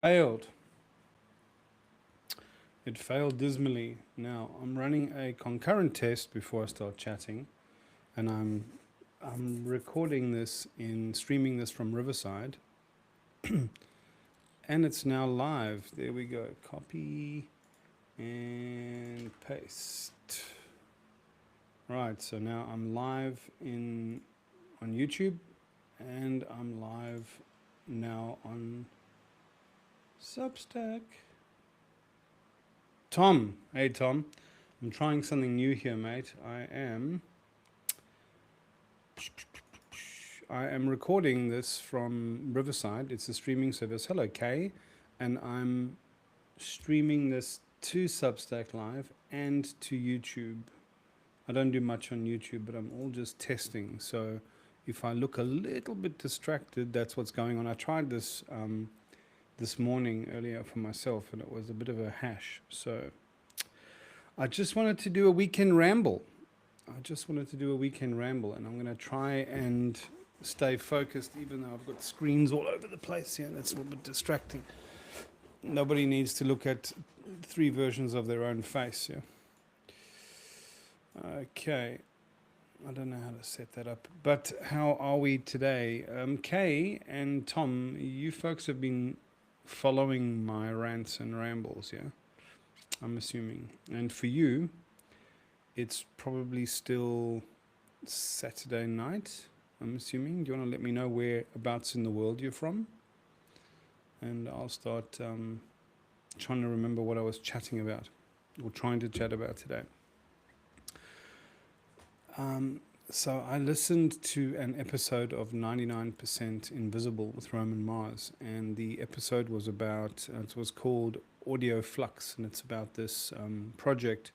Failed. It failed dismally. Now I'm running a concurrent test before I start chatting, and I'm recording this in streaming this from Riverside, and it's now live. There we go. Copy and paste. Right. So now I'm live in on YouTube, and I'm live now on Substack. Tom, hey Tom, I'm trying something new here, mate. I am recording this from Riverside. It's a streaming service. Hello, Kay, and I'm streaming this to Substack Live and to YouTube. I don't do much on YouTube, but I'm all just testing. So if I look a little bit distracted, that's what's going on. I tried this this morning earlier for myself, and it was a bit of a hash. So I just wanted to do a weekend ramble. And I'm going to try and stay focused, even though I've got screens all over the place here. That's a little bit distracting. Nobody needs to look at three versions of their own face. Yeah. Okay. I don't know how to set that up. But how are we today? Kay and Tom, you folks have been following my rants and rambles, yeah? I'm assuming. And for you, it's probably still Saturday night, I'm assuming. Do you want to let me know whereabouts in the world you're from? And I'll start trying to remember what I was chatting about, or trying to chat about today. So I listened to an episode of 99% Invisible with Roman Mars, and the episode was about, it was called Audio Flux, and it's about this project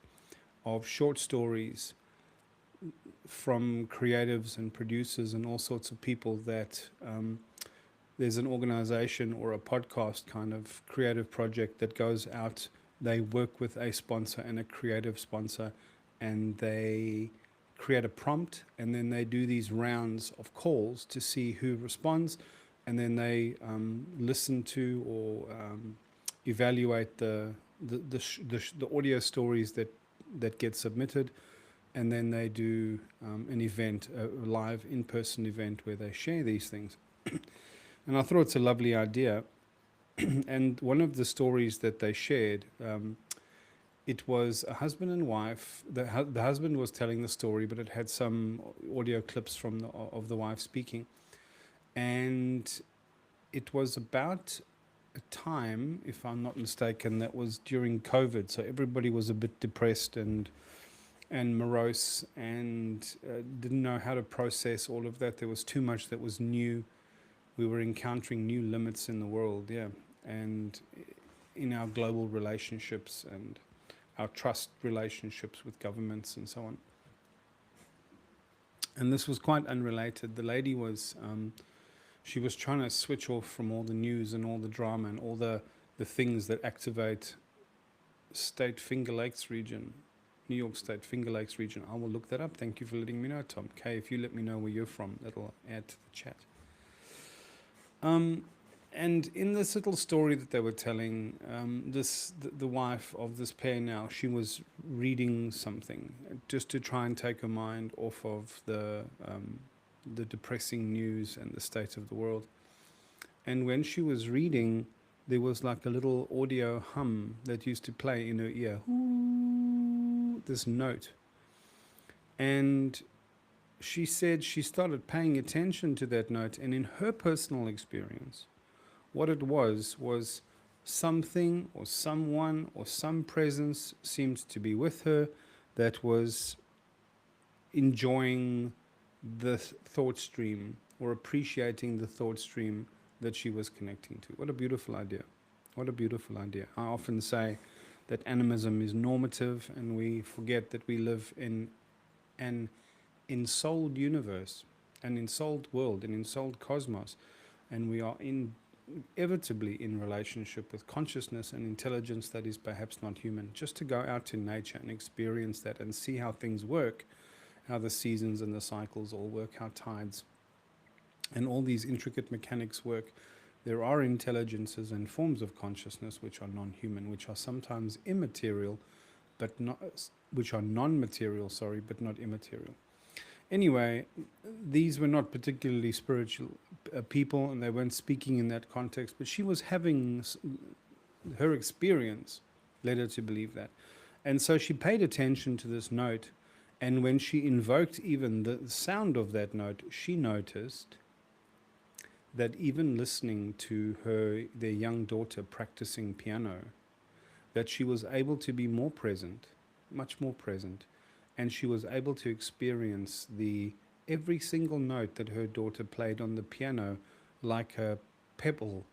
of short stories from creatives and producers and all sorts of people that there's an organization or a podcast kind of creative project that goes out. They work with a sponsor and a creative sponsor, and they create a prompt, and then they do these rounds of calls to see who responds, and then they listen to or evaluate the audio stories that get submitted, and then they do an event, a live in-person event where they share these things. And I thought it's a lovely idea. And one of the stories that they shared, it was a husband and wife. The husband was telling the story, but it had some audio clips of the wife speaking. And it was about a time, if I'm not mistaken, that was during COVID. So everybody was a bit depressed and morose, and didn't know how to process all of that. There was too much that was new. We were encountering new limits in the world, yeah, and in our global relationships and our trust relationships with governments and so on. And this was quite unrelated. The lady was, she was trying to switch off from all the news and all the drama and all the things that activate State Finger Lakes region, New York State Finger Lakes region. I will look that up. Thank you for letting me know, Tom. Kay, if you let me know where you're from, that'll add to the chat. And in this little story that they were telling, the wife of this pair now, she was reading something just to try and take her mind off of the depressing news and the state of the world. And when she was reading, there was like a little audio hum that used to play in her ear, this note. And she said she started paying attention to that note, and in her personal experience, what it was something or someone or some presence seemed to be with her that was enjoying the thought stream or appreciating the thought stream that she was connecting to. What a beautiful idea. What a beautiful idea. I often say that animism is normative, and we forget that we live in an ensouled universe, an ensouled world, an ensouled cosmos, and we are inevitably in relationship with consciousness and intelligence that is perhaps not human. Just to go out to nature and experience that and see how things work, how the seasons and the cycles all work, how tides and all these intricate mechanics work, there are intelligences and forms of consciousness which are non-human, which are sometimes immaterial, but not, which are non-material, sorry, but not immaterial. Anyway, these were not particularly spiritual people, and they weren't speaking in that context, but she was having, her experience led her to believe that. And so she paid attention to this note, and when she invoked even the sound of that note, she noticed that even listening to their young daughter practicing piano, that she was able to be more present, much more present, and she was able to experience every single note that her daughter played on the piano like a pebble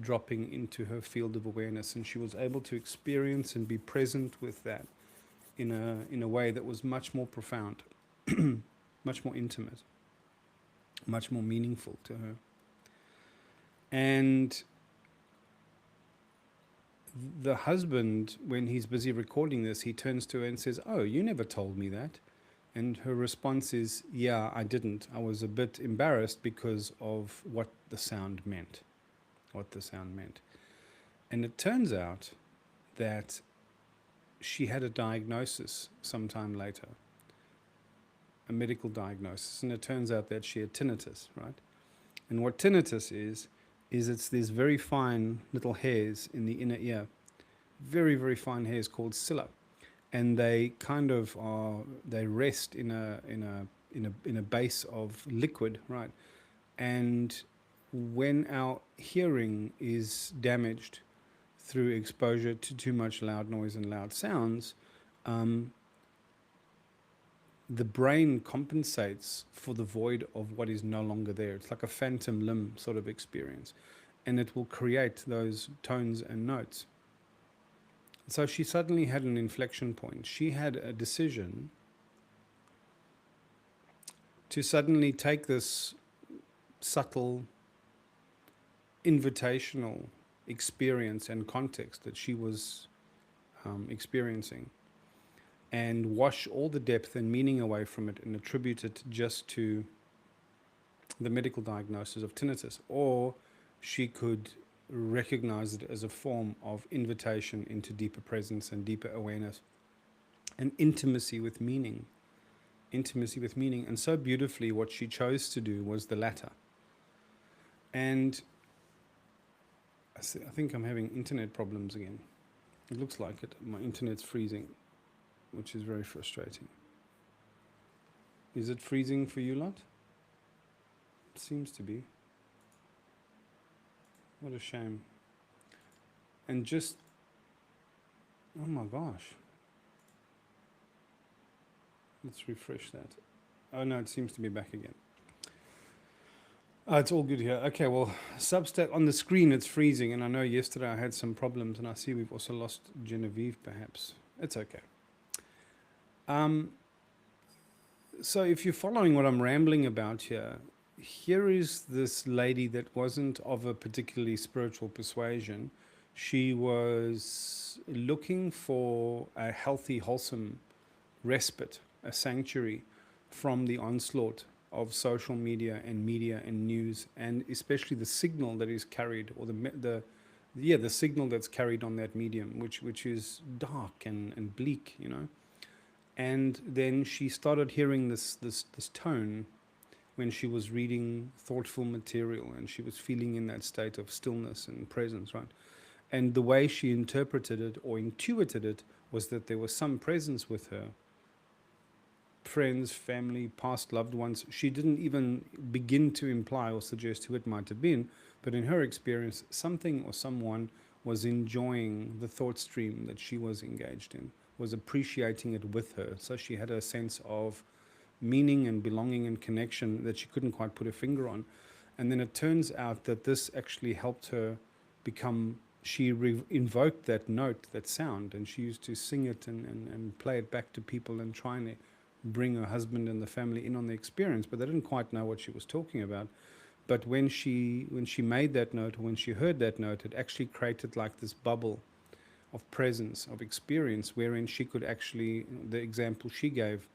dropping into her field of awareness, and she was able to experience and be present with that in a way that was much more profound, much more intimate, much more meaningful to her. And the husband, when he's busy recording this, he turns to her and says, "Oh, you never told me that." And her response is, "Yeah, I didn't. I was a bit embarrassed because of what the sound meant." And it turns out that she had a diagnosis sometime later, a medical diagnosis, and it turns out that she had tinnitus, right? And what tinnitus is it's these very fine little hairs in the inner ear, very, very fine hairs called cilla, and they kind of they rest in a base of liquid, right? And when our hearing is damaged through exposure to too much loud noise and loud sounds, the brain compensates for the void of what is no longer there. It's like a phantom limb sort of experience, and it will create those tones and notes. So she suddenly had an inflection point. She had a decision to suddenly take this subtle, invitational experience and context that she was experiencing, and wash all the depth and meaning away from it and attribute it just to the medical diagnosis of tinnitus. Or she could recognize it as a form of invitation into deeper presence and deeper awareness and intimacy with meaning. And so beautifully, what she chose to do was the latter. And I think I'm having internet problems again. It looks like it. My internet's freezing, which is very frustrating. Is it freezing for you lot? It seems to be. What a shame. And just, oh my gosh. Let's refresh that. Oh no, it seems to be back again. Oh, it's all good here. Okay, well, Substack, on the screen it's freezing, and I know yesterday I had some problems, and I see we've also lost Genevieve perhaps. It's okay. So if you're following what I'm rambling about here, here is this lady that wasn't of a particularly spiritual persuasion. She was looking for a healthy, wholesome respite, a sanctuary from the onslaught of social media and news, and especially the signal that is carried, or the signal that's carried on that medium, which is dark and bleak, you know. And then she started hearing this tone when she was reading thoughtful material, and she was feeling in that state of stillness and presence, right? And the way she interpreted it or intuited it was that there was some presence with her, friends, family, past loved ones. She didn't even begin to imply or suggest who it might have been, but in her experience, something or someone was enjoying the thought stream that she was engaged in, was appreciating it with her. So she had a sense of meaning and belonging and connection that she couldn't quite put a finger on. And then it turns out that this actually helped her become, she invoked that note, that sound, and she used to sing it and play it back to people and try and bring her husband and the family in on the experience, but they didn't quite know what she was talking about. But when she made that note, or when she heard that note, it actually created like this bubble of presence, of experience, wherein she could actually, the example she gave,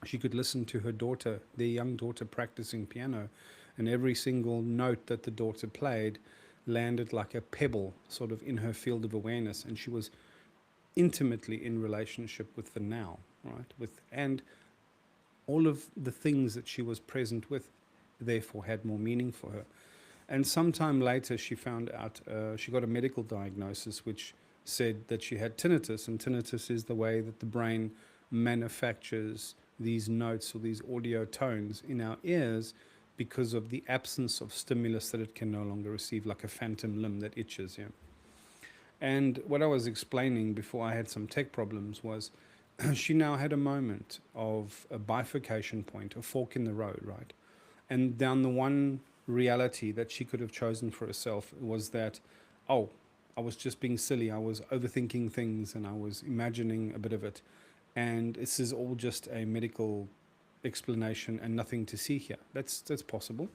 she could listen to her daughter, their young daughter, practicing piano, and every single note that the daughter played landed like a pebble sort of in her field of awareness, and she was intimately in relationship with the now, right? And all of the things that she was present with therefore had more meaning for her. And sometime later, she found out, she got a medical diagnosis which said that she had tinnitus. And tinnitus is the way that the brain manufactures these notes or these audio tones in our ears because of the absence of stimulus that it can no longer receive, like a phantom limb that itches. Yeah. And what I was explaining before I had some tech problems was she now had a moment of a bifurcation point, a fork in the road, right? And down the one reality that she could have chosen for herself was that, oh, I was just being silly. I was overthinking things and I was imagining a bit of it. And this is all just a medical explanation and nothing to see here. That's possible.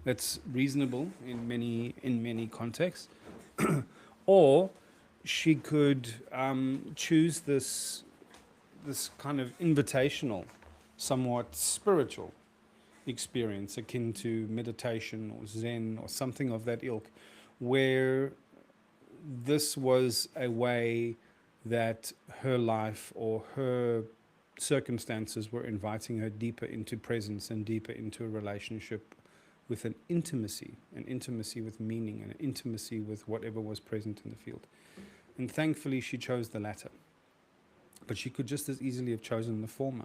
That's reasonable in many contexts. Or she could choose this kind of invitational, somewhat spiritual experience akin to meditation or Zen or something of that ilk, where this was a way that her life or her circumstances were inviting her deeper into presence and deeper into a relationship with an intimacy with meaning, and an intimacy with whatever was present in the field. And thankfully she chose the latter. But she could just as easily have chosen the former.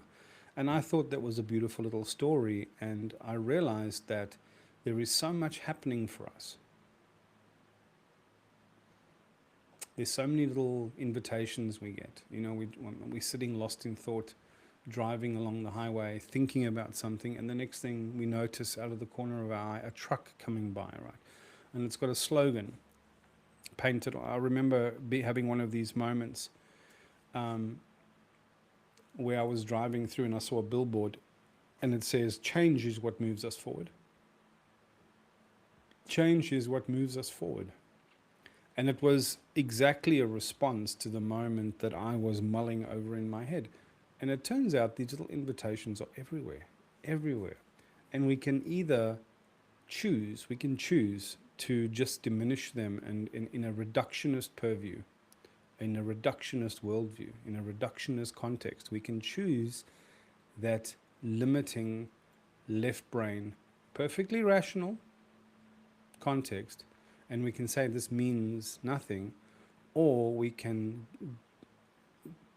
And I thought that was a beautiful little story, and I realized that there is so much happening for us. There's so many little invitations we get. You know, we're sitting lost in thought, driving along the highway, thinking about something, and the next thing we notice out of the corner of our eye, a truck coming by, right? And it's got a slogan painted. I remember having one of these moments where I was driving through and I saw a billboard and it says, "Change is what moves us forward." Change is what moves us forward. And it was exactly a response to the moment that I was mulling over in my head. And it turns out these little invitations are everywhere, everywhere. And we can either choose to just diminish them and in a reductionist purview, in a reductionist worldview, in a reductionist context. We can choose that limiting left brain, perfectly rational context, and we can say this means nothing, or we can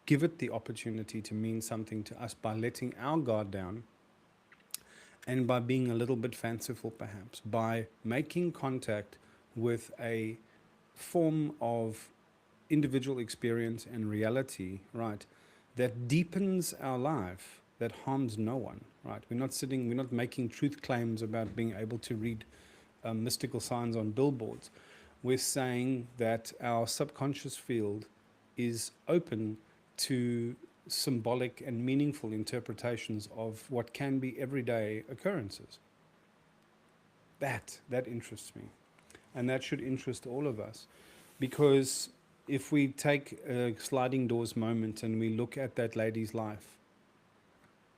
give it the opportunity to mean something to us by letting our guard down and by being a little bit fanciful, perhaps, by making contact with a form of individual experience and reality, right, that deepens our life, that harms no one, right? We're not making truth claims about being able to read mystical signs on billboards. We're saying that our subconscious field is open to symbolic and meaningful interpretations of what can be everyday occurrences. That interests me, and that should interest all of us, because if we take a sliding doors moment and we look at that lady's life,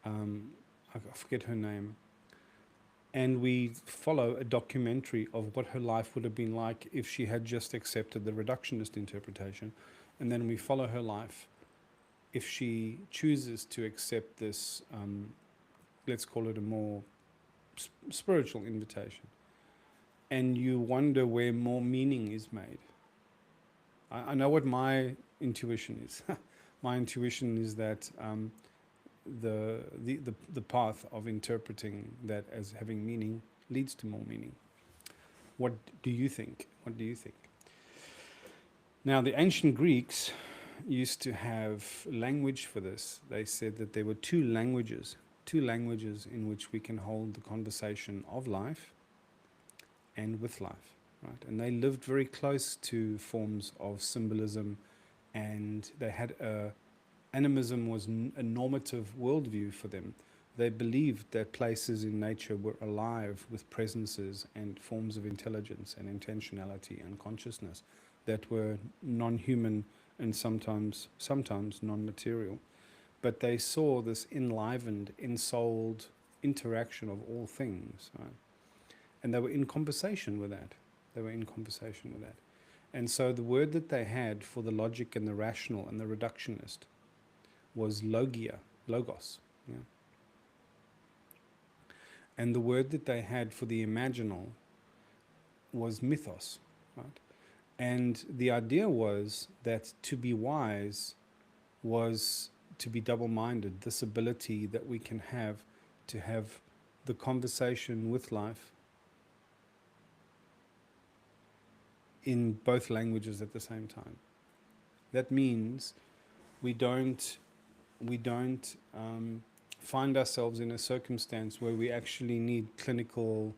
I forget her name, and we follow a documentary of what her life would have been like if she had just accepted the reductionist interpretation, and then we follow her life if she chooses to accept this, let's call it a more spiritual invitation, and you wonder where more meaning is made. I know what my intuition is. My intuition is that the path of interpreting that as having meaning leads to more meaning. What do you think? What do you think? Now, the ancient Greeks used to have language for this. They said that there were two languages in which we can hold the conversation of life and with life. Right? And they lived very close to forms of symbolism, and they had animism was a normative worldview for them. They believed that places in nature were alive with presences and forms of intelligence and intentionality and consciousness that were non-human and sometimes non-material. But they saw this enlivened, ensouled interaction of all things, right? And they were in conversation with that. They were in conversation with that. And so the word that they had for the logic and the rational and the reductionist was logia, logos. Yeah? And the word that they had for the imaginal was mythos. Right? And the idea was that to be wise was to be double-minded, this ability that we can have to have the conversation with life in both languages at the same time. That means we don't find ourselves in a circumstance where we actually need clinical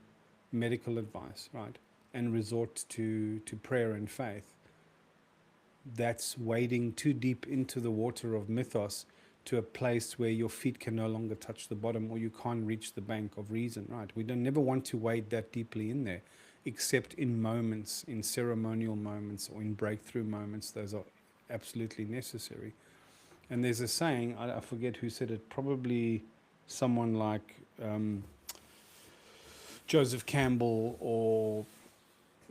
medical advice, right? And resort to prayer and faith. That's wading too deep into the water of mythos to a place where your feet can no longer touch the bottom or you can't reach the bank of reason, right? We don't never want to wade that deeply in there, except in moments, in ceremonial moments or in breakthrough moments. Those are absolutely necessary. And there's a saying, I forget who said it, probably someone like Joseph Campbell or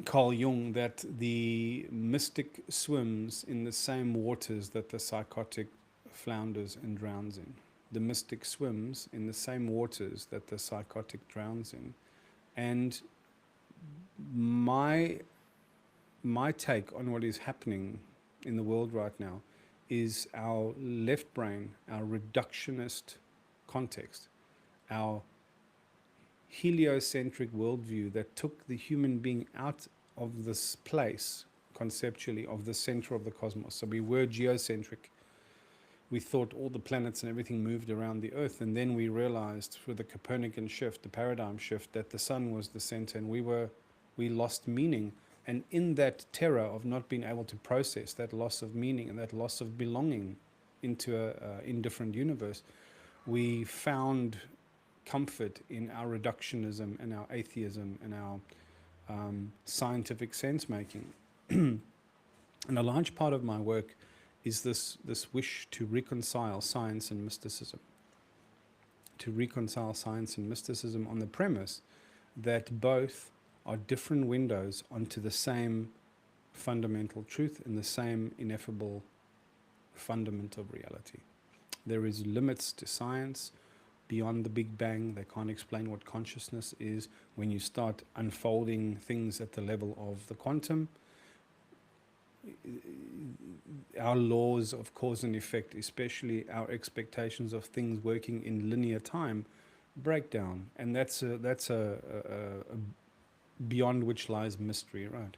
Carl Jung, that the mystic swims in the same waters that the psychotic flounders and drowns in. The mystic swims in the same waters that the psychotic drowns in. And my take on what is happening in the world right now is our left brain, our reductionist context, our heliocentric worldview that took the human being out of this place, conceptually, of the center of the cosmos. So we were geocentric. We thought all the planets and everything moved around the Earth, and then we realized through the Copernican shift, the paradigm shift, that the sun was the center, and we lost meaning. And in that terror of not being able to process that loss of meaning and that loss of belonging into an indifferent universe, we found comfort in our reductionism and our atheism and our scientific sense-making. And a large part of my work is this wish to reconcile science and mysticism. To reconcile science and mysticism on the premise that both are different windows onto the same fundamental truth and the same ineffable fundament of reality. There is limits to science beyond the Big Bang. They can't explain what consciousness is. When you start unfolding things at the level of the quantum, our laws of cause and effect, especially our expectations of things working in linear time, break down. And that's a beyond which lies mystery, right?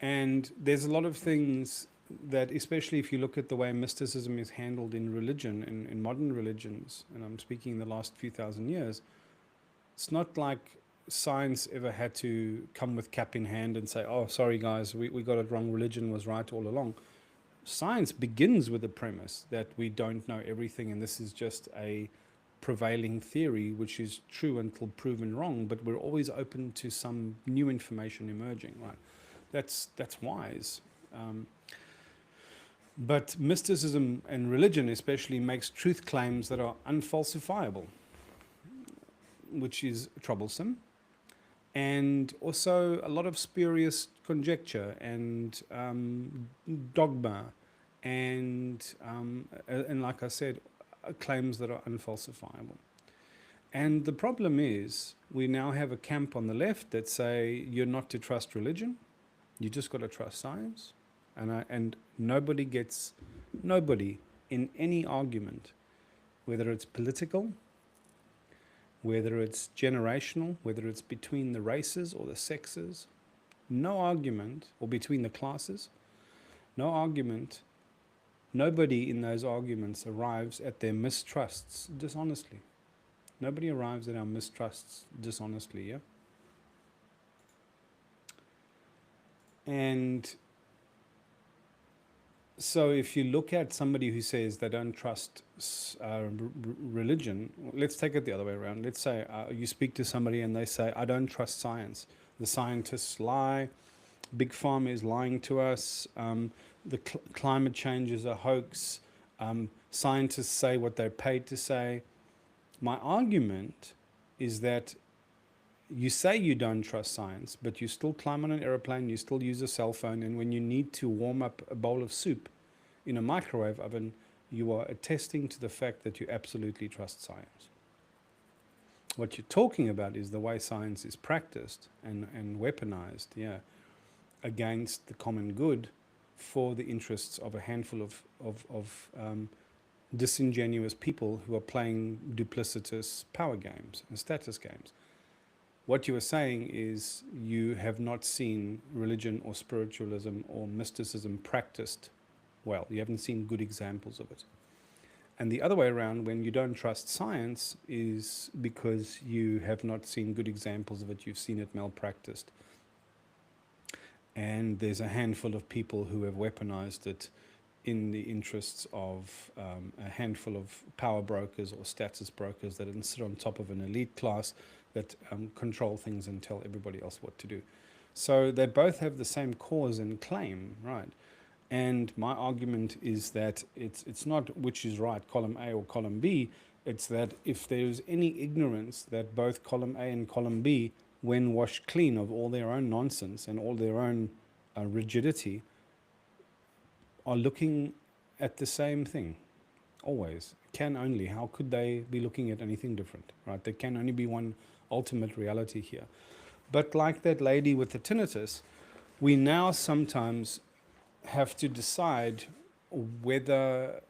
And there's a lot of things that, especially if you look at the way mysticism is handled in religion, in modern religions, and I'm speaking in the last few thousand years, it's not like science ever had to come with cap in hand and say, oh, sorry guys, we got it wrong, religion was right all along. Science begins with the premise that we don't know everything and this is just a prevailing theory which is true until proven wrong, but we're always open to some new information emerging, right? That's wise. But mysticism and religion especially makes truth claims that are unfalsifiable, which is troublesome, and also a lot of spurious conjecture and dogma and like I said, claims that are unfalsifiable. And the problem is we now have a camp on the left that say you're not to trust religion, you just got to trust science. And nobody in any argument, whether it's political, whether it's generational, whether it's between the races or the sexes, no argument, or between the classes, no argument, nobody in those arguments arrives at their mistrusts dishonestly. Nobody arrives at our mistrusts dishonestly, yeah? And so if you look at somebody who says they don't trust religion, let's take it the other way around. Let's say you speak to somebody and they say, I don't trust science. The scientists lie. Big Pharma is lying to us. The climate change is a hoax. Scientists say what they're paid to say. My argument is that you say you don't trust science, but you still climb on an aeroplane, you still use a cell phone, and when you need to warm up a bowl of soup in a microwave oven, you are attesting to the fact that you absolutely trust science. What you're talking about is the way science is practiced and weaponized, yeah, against the common good for the interests of a handful of disingenuous people who are playing duplicitous power games and status games. What you are saying is you have not seen religion or spiritualism or mysticism practiced well. You haven't seen good examples of it. And the other way around, when you don't trust science, is because you have not seen good examples of it. You've seen it malpracticed. And there's a handful of people who have weaponized it in the interests of a handful of power brokers or status brokers that sit on top of an elite class that control things and tell everybody else what to do. So they both have the same cause and claim, right? And my argument is that it's not which is right, column A or column B. It's that if there's any ignorance that both column A and column B, when washed clean of all their own nonsense and all their own rigidity, are looking at the same thing, always. Can only. How could they be looking at anything different, right? There can only be one ultimate reality here. But like that lady with the tinnitus, we now sometimes have to decide whether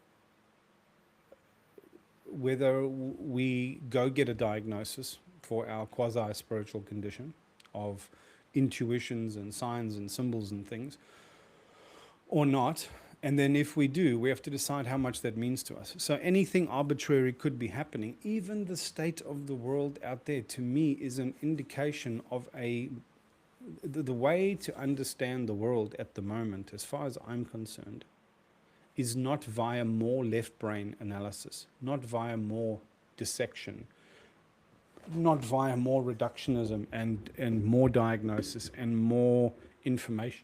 we go get a diagnosis for our quasi-spiritual condition of intuitions and signs and symbols and things, or not. And then if we do, we have to decide how much that means to us. So anything arbitrary could be happening. Even the state of the world out there, to me, is an indication of the way to understand the world at the moment, as far as I'm concerned, is not via more left brain analysis, not via more dissection, not via more reductionism and more diagnosis and more information.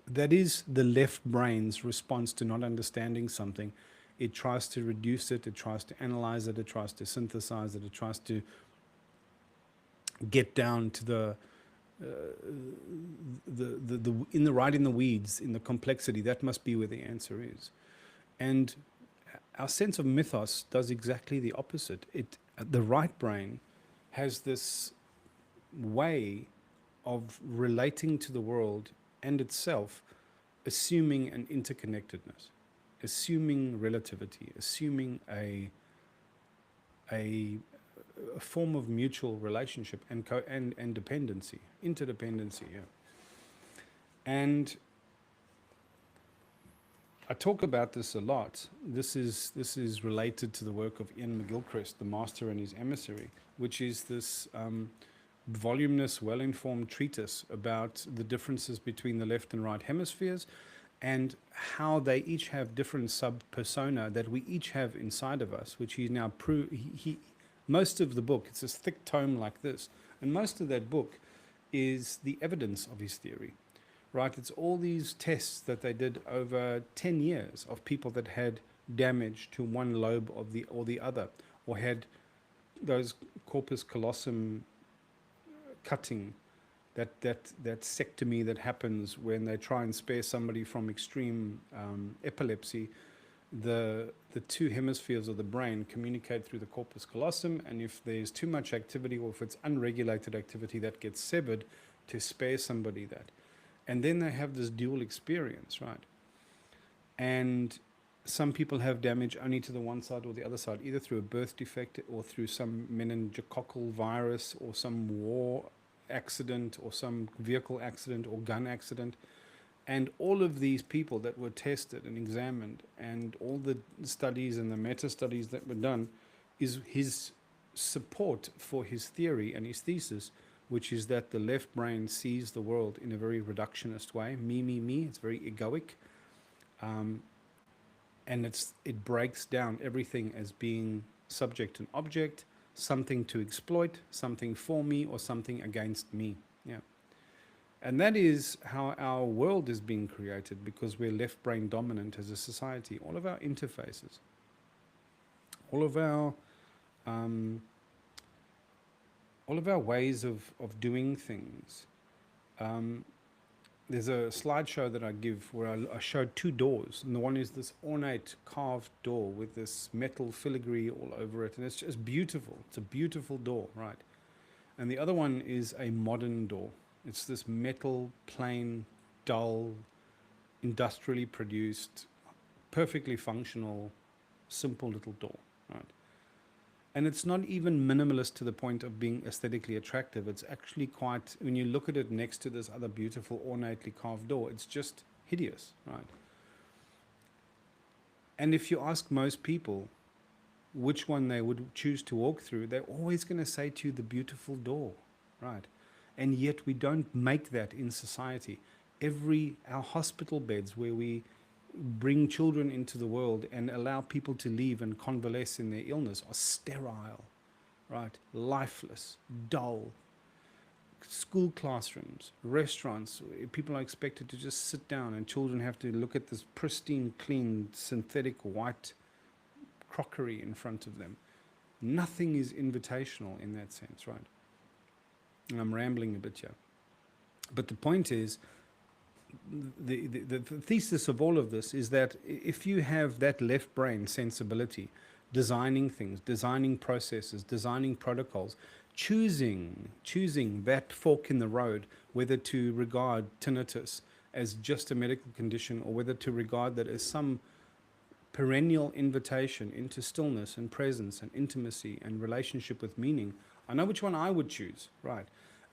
That is the left brain's response to not understanding something. It tries to reduce it, it tries to analyze it, it tries to synthesize it, it tries to get down to the right in the weeds, in the complexity. That must be where the answer is. And our sense of mythos does exactly the opposite. The right brain has this way of relating to the world and itself, assuming an interconnectedness, assuming relativity, assuming a form of mutual relationship and dependency, interdependency. Yeah. And I talk about this a lot. This is related to the work of Ian McGilchrist, the Master and His Emissary, which is this voluminous, well-informed treatise about the differences between the left and right hemispheres and how they each have different sub-persona that we each have inside of us, which he now most of the book, it's this thick tome like this, and most of that book is the evidence of his theory, right? It's all these tests that they did over 10 years of people that had damage to one lobe of the other, or had those corpus callosum cutting, that sectomy that happens when they try and spare somebody from extreme epilepsy. The two hemispheres of the brain communicate through the corpus callosum, and if there's too much activity or if it's unregulated activity, that gets severed to spare somebody that. And then they have this dual experience, right? And some people have damage only to the one side or the other side, either through a birth defect or through some meningococcal virus or some war accident or some vehicle accident or gun accident. And all of these people that were tested and examined, and all the studies and the meta-studies that were done, is his support for his theory and his thesis, which is that the left brain sees the world in a very reductionist way. Me, me, me. It's very egoic. And it breaks down everything as being subject and object, something to exploit, something for me, or something against me. Yeah. And that is how our world is being created, because we're left brain dominant as a society. All of our interfaces, all of our all of our ways of doing things. Um, there's a slideshow that I give where I showed two doors, and the one is this ornate carved door with this metal filigree all over it, and it's just beautiful. It's a beautiful door, right? And the other one is a modern door. It's this metal, plain, dull, industrially produced, perfectly functional, simple little door, right? And it's not even minimalist to the point of being aesthetically attractive. It's actually quite, when you look at it next to this other beautiful, ornately carved door, it's just hideous, right? And if you ask most people which one they would choose to walk through, they're always going to say to you the beautiful door, right? And yet we don't make that in society. Our hospital beds where we bring children into the world and allow people to leave and convalesce in their illness are sterile, right? Lifeless, dull. School classrooms, restaurants, people are expected to just sit down and children have to look at this pristine, clean, synthetic white crockery in front of them. Nothing is invitational in that sense, right? And I'm rambling a bit here. But the point is, the thesis of all of this is that if you have that left brain sensibility, designing things, designing processes, designing protocols, choosing that fork in the road, whether to regard tinnitus as just a medical condition or whether to regard that as some perennial invitation into stillness and presence and intimacy and relationship with meaning, I know which one I would choose, right?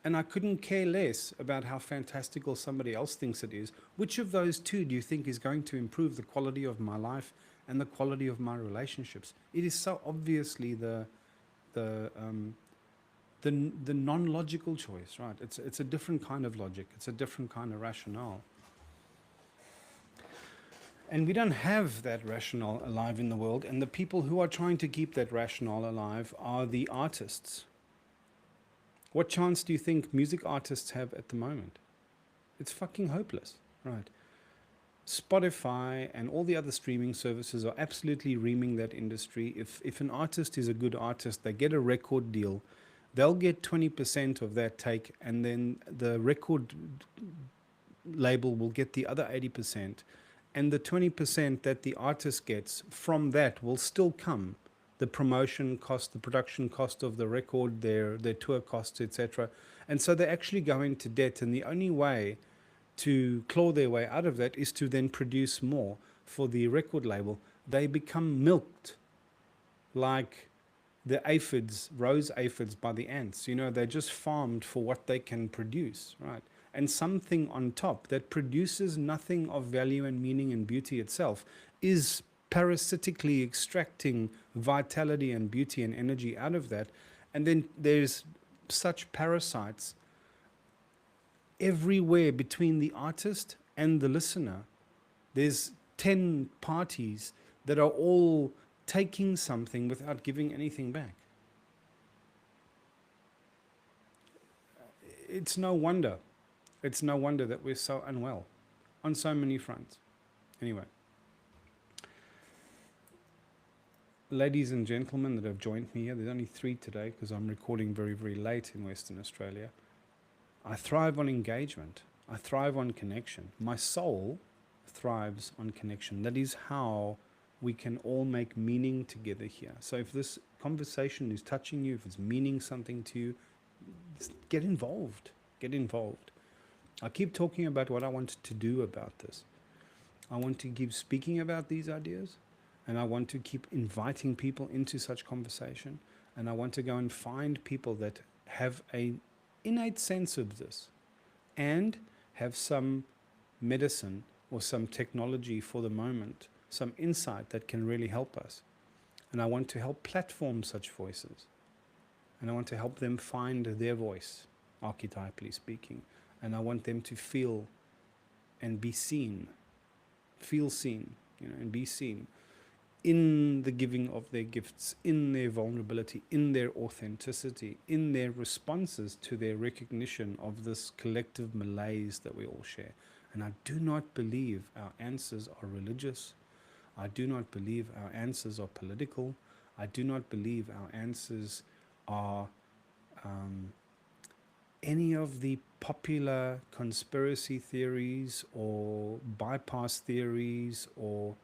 And I couldn't care less about how fantastical somebody else thinks it is. Which of those two do you think is going to improve the quality of my life and the quality of my relationships? It is so obviously the non-logical choice, right? It's a different kind of logic. It's a different kind of rationale. And we don't have that rationale alive in the world. And the people who are trying to keep that rationale alive are the artists. What chance do you think music artists have at the moment? It's fucking hopeless, right? Spotify and all the other streaming services are absolutely reaming that industry. If an artist is a good artist, they get a record deal, they'll get 20% of that take, and then the record label will get the other 80%. And the 20% that the artist gets from that will still come the promotion cost, the production cost of the record, their tour costs, etc. And so they actually go into debt, and the only way to claw their way out of that is to then produce more for the record label. They become milked like the aphids, rose aphids by the ants. You know, they're just farmed for what they can produce, right? And something on top that produces nothing of value and meaning and beauty itself is parasitically extracting vitality and beauty and energy out of that. And then there's such parasites everywhere between the artist and the listener. There's 10 parties that are all taking something without giving anything back. It's no wonder. It's no wonder that we're so unwell on so many fronts. Anyway. Ladies and gentlemen that have joined me here, there's only 3 today because I'm recording very, very late in Western Australia. I thrive on engagement. I thrive on connection. My soul thrives on connection. That is how we can all make meaning together here. So if this conversation is touching you, if it's meaning something to you, get involved. Get involved. I keep talking about what I want to do about this. I want to keep speaking about these ideas. And I want to keep inviting people into such conversation. And I want to go and find people that have an innate sense of this and have some medicine or some technology for the moment, some insight that can really help us. And I want to help platform such voices. And I want to help them find their voice, archetypally speaking. And I want them to feel and be seen, feel seen, and be seen in the giving of their gifts, in their vulnerability, in their authenticity, in their responses to their recognition of this collective malaise that we all share. And I do not believe our answers are religious. I do not believe our answers are political. I do not believe our answers are any of the popular conspiracy theories or bypass theories, or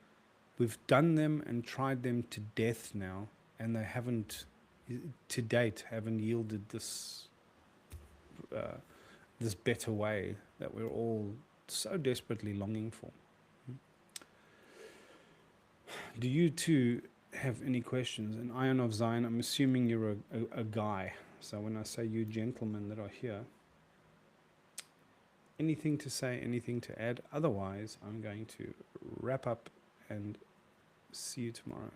we've done them and tried them to death now, and they haven't, to date, haven't yielded this this better way that we're all so desperately longing for. Do you too have any questions? And Ion of Zion, I'm assuming you're a guy. So when I say you gentlemen that are here, anything to say, anything to add? Otherwise, I'm going to wrap up and see you tomorrow.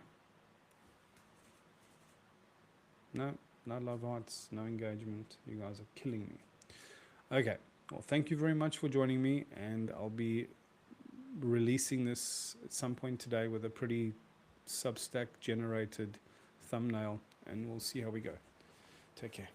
No, no love hearts, no engagement. You guys are killing me. Okay, well, thank you very much for joining me, and I'll be releasing this at some point today with a pretty Substack generated thumbnail, and we'll see how we go. Take care.